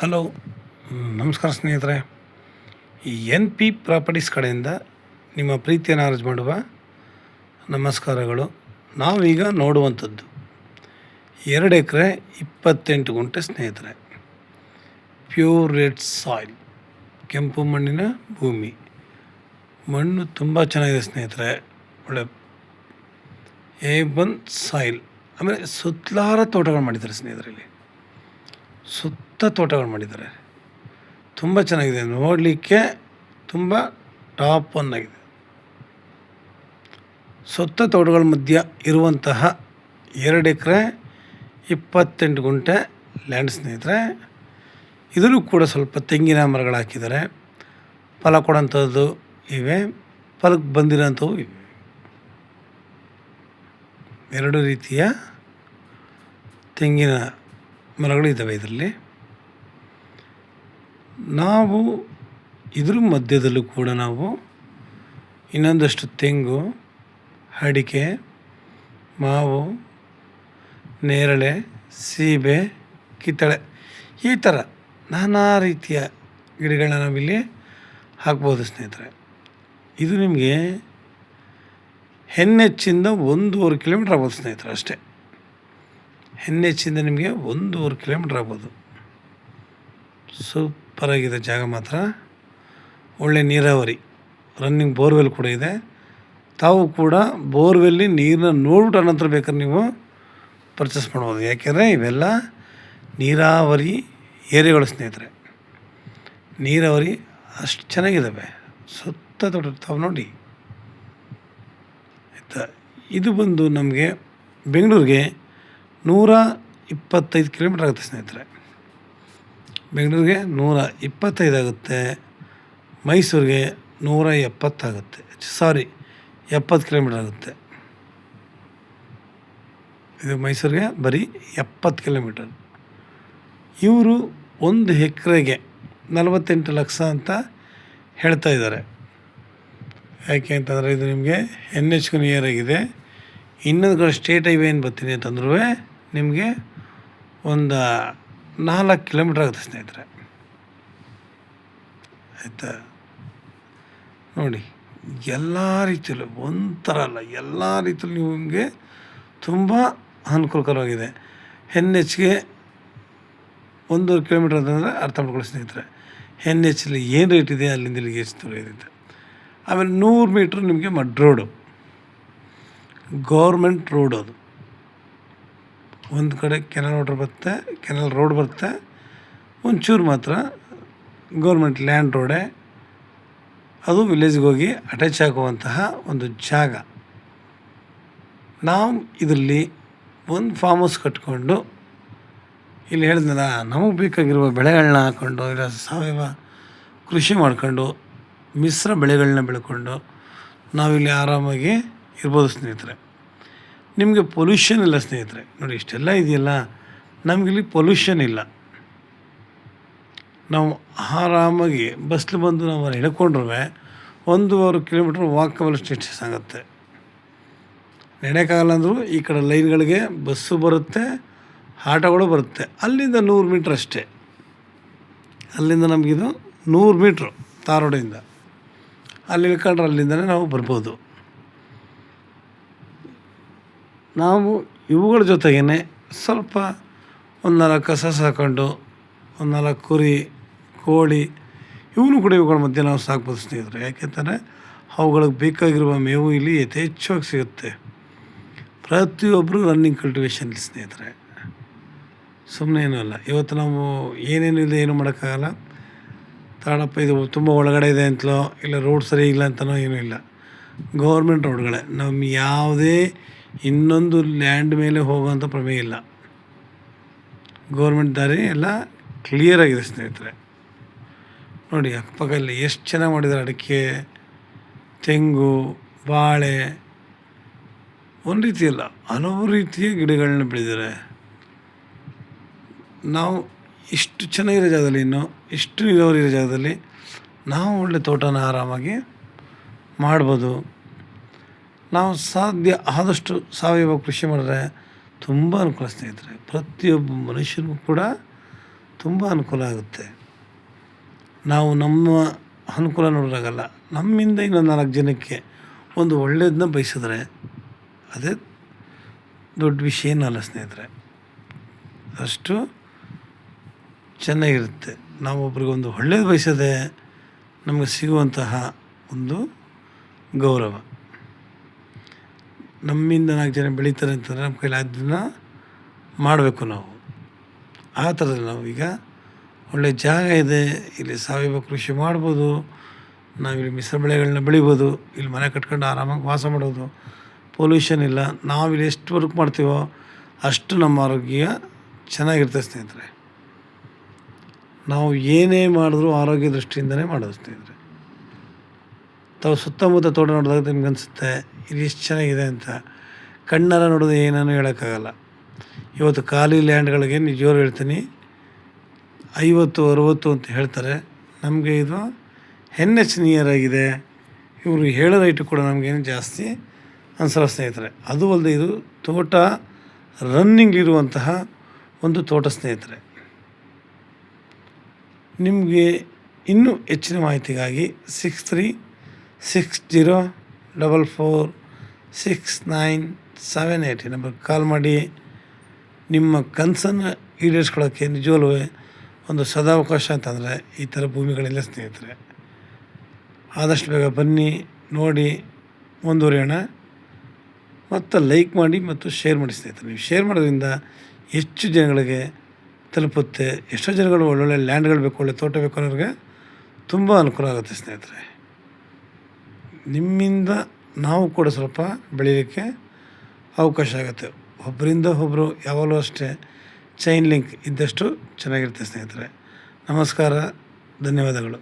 Hello. ನಮಸ್ಕಾರ ಸ್ನೇಹಿತರೆ. ಈ ಎನ್ ಪಿ ಪ್ರಾಪರ್ಟೀಸ್ ಕಡೆಯಿಂದ ನಿಮ್ಮ ಪ್ರೀತಿಯನ್ನು ಅರ್ಜಿ ಮಾಡುವ ನಮಸ್ಕಾರಗಳು. ನಾವೀಗ ನೋಡುವಂಥದ್ದು 2 ಎಕರೆ 28 ಗುಂಟೆ ಸ್ನೇಹಿತರೆ. ಪ್ಯೂರ್ ರೆಡ್ ಸಾಯಿಲ್, ಕೆಂಪು ಮಣ್ಣಿನ ಭೂಮಿ. ಮಣ್ಣು ತುಂಬ ಚೆನ್ನಾಗಿದೆ ಸ್ನೇಹಿತರೆ. ಒಳ್ಳೆ A1 ಸಾಯಿಲ್. ಆಮೇಲೆ ಸುತ್ತಲಾರ ತೋಟಗಳು ಮಾಡಿದ್ದಾರೆ ಸ್ನೇಹಿತರಲ್ಲಿ. ಸುತ್ತ ತೋಟಗಳು ಮಾಡಿದ್ದಾರೆ. ತುಂಬ ಚೆನ್ನಾಗಿದೆ, ನೋಡಲಿಕ್ಕೆ ತುಂಬ ಟಾಪ್ ಒನ್ ಆಗಿದೆ. ಸುತ್ತ ತೋಟಗಳ ಮಧ್ಯ ಇರುವಂತಹ 2 ಎಕರೆ 28 ಗುಂಟೆ ಲ್ಯಾಂಡ್ ಸ್ನೇಹಿತರೆ. ಇದರಲ್ಲೂ ಕೂಡ ಸ್ವಲ್ಪ ತೆಂಗಿನ ಮರಗಳು ಹಾಕಿದ್ದಾರೆ. ಫಲ ಕೊಡೋಂಥದ್ದು ಇವೆ, ಫಲಕ್ಕೆ ಬಂದಿರೋಂಥವು ಇವೆ. 2 ರೀತಿಯ ತೆಂಗಿನ ಮರಗಳು ಇದ್ದಾವೆ ಇದರಲ್ಲಿ. ನಾವು ಇದ್ರ ಮಧ್ಯದಲ್ಲೂ ಕೂಡ ನಾವು ಇನ್ನೊಂದಷ್ಟು ತೆಂಗು, ಅಡಿಕೆ, ಮಾವು, ನೇರಳೆ, ಸೀಬೆ, ಕಿತ್ತಳೆ, ಈ ಥರ ನಾನಾ ರೀತಿಯ ಗಿಡಗಳನ್ನ ನಾವಿಲ್ಲಿ ಹಾಕ್ಬೋದು ಸ್ನೇಹಿತರೆ. ಇದು ನಿಮಗೆ NH-ಇಂದ 1.5 ಕಿಲೋಮೀಟ್ರ್ ಆಗ್ಬೋದು ಸ್ನೇಹಿತರೆ, ಅಷ್ಟೇ. NH-ಇಂದ ನಿಮಗೆ 1.5 ಕಿಲೋಮೀಟ್ರ್ ಆಗ್ಬೋದು. ಸೂಪರಾಗಿದೆ ಜಾಗ ಮಾತ್ರ. ಒಳ್ಳೆ ನೀರಾವರಿ, ರನ್ನಿಂಗ್ ಬೋರ್ವೆಲ್ ಕೂಡ ಇದೆ. ತಾವು ಕೂಡ ಬೋರ್ವೆಲ್ಲಿ ನೀರನ್ನ ನೋಡ್ಬಿಟ್ಟು ಅನಂತರ ಬೇಕಾದ್ರೆ ನೀವು ಪರ್ಚೇಸ್ ಮಾಡ್ಬೋದು. ಯಾಕೆಂದರೆ ಇವೆಲ್ಲ ನೀರಾವರಿ ಏರಿಯಾಗಳು ಸ್ನೇಹಿತರೆ. ನೀರಾವರಿ ಅಷ್ಟು ಚೆನ್ನಾಗಿದ್ದಾವೆ. ಸುತ್ತ ತೋಟ ತಾವು ನೋಡಿ ಆಯಿತಾ. ಇದು ಬಂದು ನಮಗೆ ಬೆಂಗಳೂರಿಗೆ 125 ಕಿಲೋಮೀಟ್ರ್ ಆಗುತ್ತೆ ಸ್ನೇಹಿತರೆ. ಬೆಂಗಳೂರಿಗೆ 125 ಆಗುತ್ತೆ. ಮೈಸೂರಿಗೆ 170 ಆಗುತ್ತೆ. 70 ಕಿಲೋಮೀಟ್ರ್ ಆಗುತ್ತೆ. ಇದು ಮೈಸೂರಿಗೆ ಬರೀ 70 ಕಿಲೋಮೀಟರ್. ಇವರು 1 ಎಕರೆಗೆ 48 ಲಕ್ಷ ಅಂತ ಹೇಳ್ತಾ ಇದ್ದಾರೆ. ಯಾಕೆ ಅಂತಂದರೆ ಇದು ನಿಮಗೆ NH-ಗೂ ನಿಯರ್ ಆಗಿದೆ. ಇನ್ನೊಂದು ಕಡೆ ಸ್ಟೇಟ್ ಹೈವೇ ಏನು ಬರ್ತೀನಿ ಅಂತಂದ್ರೂ ನಿಮಗೆ ಒಂದು 4 ಕಿಲೋಮೀಟ್ರ್ ಆಗುತ್ತೆ ಸ್ನೇಹಿತರೆ, ಆಯಿತಾ. ನೋಡಿ, ಎಲ್ಲ ರೀತಿಯಲ್ಲೂ ಒಂಥರ ಅಲ್ಲ, ಎಲ್ಲ ರೀತಿಯಲ್ಲೂ ನಿಮಗೆ ತುಂಬ ಅನುಕೂಲಕರವಾಗಿದೆ. NH-ಗೆ 1.5 ಕಿಲೋಮೀಟ್ರ್ ಅಂತಂದರೆ ಅರ್ಥ ಮಾಡ್ಕೊಳ್ಳಿ ಸ್ನೇಹಿತರೆ. NH-ಅಲ್ಲಿ ಏನು ರೇಟ್ ಇದೆ ಅಲ್ಲಿಂದ ಇಲ್ಲಿಗೆ ಎಷ್ಟು ದೂರ ಇದೆ. ಆಮೇಲೆ 100 ಮೀಟ್ರ್ ನಿಮಗೆ ಮಡ್ ರೋಡು, ಗೌರ್ಮೆಂಟ್ ರೋಡ್. ಅದು ಒಂದು ಕಡೆ ಕೆನಲ್ ರೋಡ್ ಬರುತ್ತೆ, ಒಂಚೂರು ಮಾತ್ರ ಗೌರ್ಮೆಂಟ್ ಲ್ಯಾಂಡ್ ರೋಡೇ. ಅದು ವಿಲೇಜ್ಗೆ ಹೋಗಿ ಅಟ್ಯಾಚ್ ಆಗುವಂತಹ ಒಂದು ಜಾಗ. ನಾವು ಇದರಲ್ಲಿ ಒಂದು ಫಾರ್ಮ್ ಹೌಸ್ ಕಟ್ಕೊಂಡು, ಇಲ್ಲಿ ಹೇಳಿದ್ನಲ್ಲ, ನಮಗೆ ಬೇಕಾಗಿರುವ ಬೆಳೆಗಳನ್ನ ಹಾಕ್ಕೊಂಡು, ಇಲ್ಲ ಸಾವಯವ ಕೃಷಿ ಮಾಡ್ಕೊಂಡು, ಮಿಶ್ರ ಬೆಳೆಗಳನ್ನ ಬೆಳ್ಕೊಂಡು ನಾವಿಲ್ಲಿ ಆರಾಮಾಗಿ ಇರ್ಬೋದು ಸ್ನೇಹಿತರೆ. ನಿಮಗೆ ಪೊಲ್ಯೂಷನ್ ಇಲ್ಲ ಸ್ನೇಹಿತರೆ. ನೋಡಿ, ಇಷ್ಟೆಲ್ಲ ಇದೆಯಲ್ಲ, ನಮಗಿಲ್ಲಿ ಪೊಲ್ಯೂಷನ್ ಇಲ್ಲ. ನಾವು ಆರಾಮಾಗಿ ಬಸ್ಲಿ ಬಂದು ನಾವು ಹಿಡ್ಕೊಂಡ್ರೂ 1.5 ಕಿಲೋಮೀಟ್ರ್ ವಾಕಬಲ್ ಸ್ಟೇಟಸ್ ಆಗುತ್ತೆ. ನಡೆಯೋಕ್ಕಾಗಲ್ಲ ಅಂದರೂ ಈ ಕಡೆ ಲೈನ್ಗಳಿಗೆ ಬಸ್ಸು ಬರುತ್ತೆ, ಆಟೋಗಳು ಬರುತ್ತೆ. ಅಲ್ಲಿಂದ 100 ಮೀಟ್ರ್ ಅಷ್ಟೇ. ಅಲ್ಲಿಂದ ನಮಗಿದು 100 ಮೀಟ್ರು ತಾರ್ ರೋಡಿಂದ. ಅಲ್ಲಿ ಇಳ್ಕೊಂಡ್ರೆ ಅಲ್ಲಿಂದಲೇ ನಾವು ಬರ್ಬೋದು. ನಾವು ಇವುಗಳ ಜೊತೆಗೇ ಸ್ವಲ್ಪ ಒಂದು 4 ಕಸ ಸಾಕೊಂಡು, ಒಂದು 4 ಕುರಿ, ಕೋಳಿ, ಇವನು ಕೂಡ ಇವುಗಳ ಮಧ್ಯೆ ನಾವು ಸಾಕ್ಬೋದು ಸ್ನೇಹಿತರೆ. ಯಾಕೆಂದರೆ ಅವುಗಳಿಗೆ ಬೇಕಾಗಿರುವ ಮೇವು ಇಲ್ಲಿ ಯಥೇಚ್ಛವಾಗಿ ಸಿಗುತ್ತೆ. ಪ್ರತಿಯೊಬ್ಬರು ರನ್ನಿಂಗ್ ಕಲ್ಟಿವೇಷನ್ ಸ್ನೇಹಿತರೆ, ಸುಮ್ಮನೆ ಏನೂ ಅಲ್ಲ. ಇವತ್ತು ನಾವು ಏನೇನು ಇದೆ ಏನೂ ಮಾಡೋಕ್ಕಾಗಲ್ಲ. ತಾಳಪ್ಪ ಇದು ತುಂಬ ಒಳಗಡೆ ಇದೆ ಅಂತಲೋ, ಇಲ್ಲ ರೋಡ್ ಸರಿ ಇಲ್ಲ ಅಂತಲೋ ಏನೂ ಇಲ್ಲ. ಗೌರ್ಮೆಂಟ್ ರೋಡ್ಗಳೇ. ನಮ್ಮ ಯಾವುದೇ ಇನ್ನೊಂದು ಲ್ಯಾಂಡ್ ಮೇಲೆ ಹೋಗುವಂಥ ಪ್ರಮೇಯ ಇಲ್ಲ. ಗೌರ್ಮೆಂಟ್ ದಾರಿ ಎಲ್ಲ ಕ್ಲಿಯರಾಗಿದೆ ಸ್ನೇಹಿತರೆ. ನೋಡಿ, ಅಕ್ಕಪಕ್ಕದಲ್ಲಿ ಎಷ್ಟು ಚೆನ್ನಾಗಿ ಮಾಡಿದ್ದಾರೆ. ಅಡಿಕೆ, ತೆಂಗು, ಬಾಳೆ, ಒಂದು ರೀತಿಯಲ್ಲ ಹಲವು ರೀತಿಯ ಗಿಡಗಳನ್ನ ಬೆಳೆದಿದ್ದಾರೆ. ನಾವು ಇಷ್ಟು ಚೆನ್ನಾಗಿರೋ ಜಾಗದಲ್ಲಿ, ಇಷ್ಟು ನೀರಾವರಿ ಇರೋ ಜಾಗದಲ್ಲಿ ನಾವು ಒಳ್ಳೆ ತೋಟನ ಆರಾಮಾಗಿ ಮಾಡ್ಬೋದು. ನಾವು ಸಾಧ್ಯ ಆದಷ್ಟು ಸಾವಯವ ಕೃಷಿ ಮಾಡಿದ್ರೆ ತುಂಬ ಅನುಕೂಲ ಸ್ನೇಹಿತರೆ. ಪ್ರತಿಯೊಬ್ಬ ಮನುಷ್ಯನಿಗೂ ಕೂಡ ತುಂಬ ಅನುಕೂಲ ಆಗುತ್ತೆ. ನಾವು ನಮ್ಮ ಅನುಕೂಲ ನೋಡೋದಾಗಲ್ಲ, ನಮ್ಮಿಂದ ಇನ್ನೊಂದು 4 ಜನಕ್ಕೆ ಒಂದು ಒಳ್ಳೆಯದನ್ನ ಬಯಸಿದ್ರೆ ಅದೇ ದೊಡ್ಡ ವಿಷಯ ಏನಲ್ಲ ಸ್ನೇಹಿತರೆ. ಅಷ್ಟು ಚೆನ್ನಾಗಿರುತ್ತೆ. ನಾವು ಒಬ್ರಿಗೊಂದು ಒಳ್ಳೇದು ಬಯಸೋದೇ ನಮಗೆ ಸಿಗುವಂತಹ ಒಂದು ಗೌರವ. ನಮ್ಮಿಂದ 4 ಜನ ಬೆಳೀತಾರೆ ಅಂತಂದರೆ ನಮ್ಮ ಕೈಲಿ ಅದನ್ನು ಮಾಡಬೇಕು ನಾವು. ಆ ಥರದಲ್ಲಿ ನಾವು ಈಗ ಒಳ್ಳೆಯ ಜಾಗ ಇದೆ, ಇಲ್ಲಿ ಸಾವಯವ ಕೃಷಿ ಮಾಡ್ಬೋದು, ನಾವಿಲ್ಲಿ ಮಿಶ್ರ ಬೆಳೆಗಳನ್ನ ಬೆಳಿಬೋದು, ಇಲ್ಲಿ ಮನೆ ಕಟ್ಕೊಂಡು ಆರಾಮಾಗಿ ವಾಸ ಮಾಡೋದು, ಪೊಲ್ಯೂಷನ್ ಇಲ್ಲ. ನಾವಿಲ್ಲಿ ಎಷ್ಟು ವರ್ಕ್ ಮಾಡ್ತೀವೋ ಅಷ್ಟು ನಮ್ಮ ಆರೋಗ್ಯ ಚೆನ್ನಾಗಿರ್ತದೆ ಸ್ನೇಹಿತರೆ. ನಾವು ಏನೇ ಮಾಡಿದ್ರೂ ಆರೋಗ್ಯ ದೃಷ್ಟಿಯಿಂದಲೇ ಮಾಡೋದು ಸ್ನೇಹಿತರೆ. ತಾವು ಸುತ್ತಮುತ್ತ ತೋಟ ನೋಡಿದಾಗ ನಿಮ್ಗೆ ಅನಿಸುತ್ತೆ ಇಲ್ಲಿ ಎಷ್ಟು ಚೆನ್ನಾಗಿದೆ ಅಂತ. ಕಣ್ಣಾರ ನೋಡೋದು ಏನೂ ಹೇಳೋಕ್ಕಾಗಲ್ಲ. ಇವತ್ತು ಖಾಲಿ ಲ್ಯಾಂಡ್ಗಳಿಗೆ ನಿಜವಾಗ್ಲೂ ಹೇಳ್ತೀನಿ 50-60 ಅಂತ ಹೇಳ್ತಾರೆ. ನಮಗೆ ಇದು NH ನಿಯರ್ ಆಗಿದೆ. ಇವರು ಹೇಳೋ ರೈಟು ಕೂಡ ನಮಗೇನು ಜಾಸ್ತಿ ಅನ್ಸಲ್ಲ ಸ್ನೇಹಿತರೆ. ಅದು ಅಲ್ಲದೆ ಇದು ತೋಟ ರನ್ನಿಂಗ್ಲಿರುವಂತಹ ಒಂದು ತೋಟ ಸ್ನೇಹಿತರೆ. ನಿಮಗೆ ಇನ್ನೂ ಹೆಚ್ಚಿನ ಮಾಹಿತಿಗಾಗಿ 6360446978 ನಂಬರ್ಗೆ ಕಾಲ್ ಮಾಡಿ ನಿಮ್ಮ ಕನಸನ್ನು ಈಡೇರಿಸ್ಕೊಳ್ಳೋಕ್ಕೆ ನಿಜವಲ್ಲೂ ಒಂದು ಸದಾವಕಾಶ ಅಂತಂದರೆ ಈ ಥರ ಭೂಮಿಗಳಿಲ್ಲ ಸ್ನೇಹಿತರೆ. ಆದಷ್ಟು ಬೇಗ ಬನ್ನಿ, ನೋಡಿ, ಮುಂದುವರಿಯೋಣ. ಮತ್ತು ಲೈಕ್ ಮಾಡಿ ಮತ್ತು ಶೇರ್ ಮಾಡಿ ಸ್ನೇಹಿತರೆ. ನೀವು ಶೇರ್ ಮಾಡೋದ್ರಿಂದ ಹೆಚ್ಚು ಜನಗಳಿಗೆ ತಲುಪುತ್ತೆ. ಎಷ್ಟೋ ಜನಗಳು ಒಳ್ಳೊಳ್ಳೆ ಲ್ಯಾಂಡ್ಗಳು ಬೇಕು, ಒಳ್ಳೆ ತೋಟ ಬೇಕು ಅನ್ನೋರಿಗೆ ತುಂಬ ಅನುಕೂಲ ಆಗುತ್ತೆ ಸ್ನೇಹಿತರೆ. ನಿಮ್ಮಿಂದ ನಾವು ಕೂಡ ಸ್ವಲ್ಪ ಬೆಳೀಲಿಕ್ಕೆ ಅವಕಾಶ ಆಗುತ್ತೆ. ಒಬ್ಬರಿಂದ ಒಬ್ಬರು ಯಾವಾಗಲೂ ಅಷ್ಟೇ ಚೈನ್ ಲಿಂಕ್ ಇದ್ದಷ್ಟು ಚೆನ್ನಾಗಿರುತ್ತೆ ಸ್ನೇಹಿತರೆ. ನಮಸ್ಕಾರ, ಧನ್ಯವಾದಗಳು.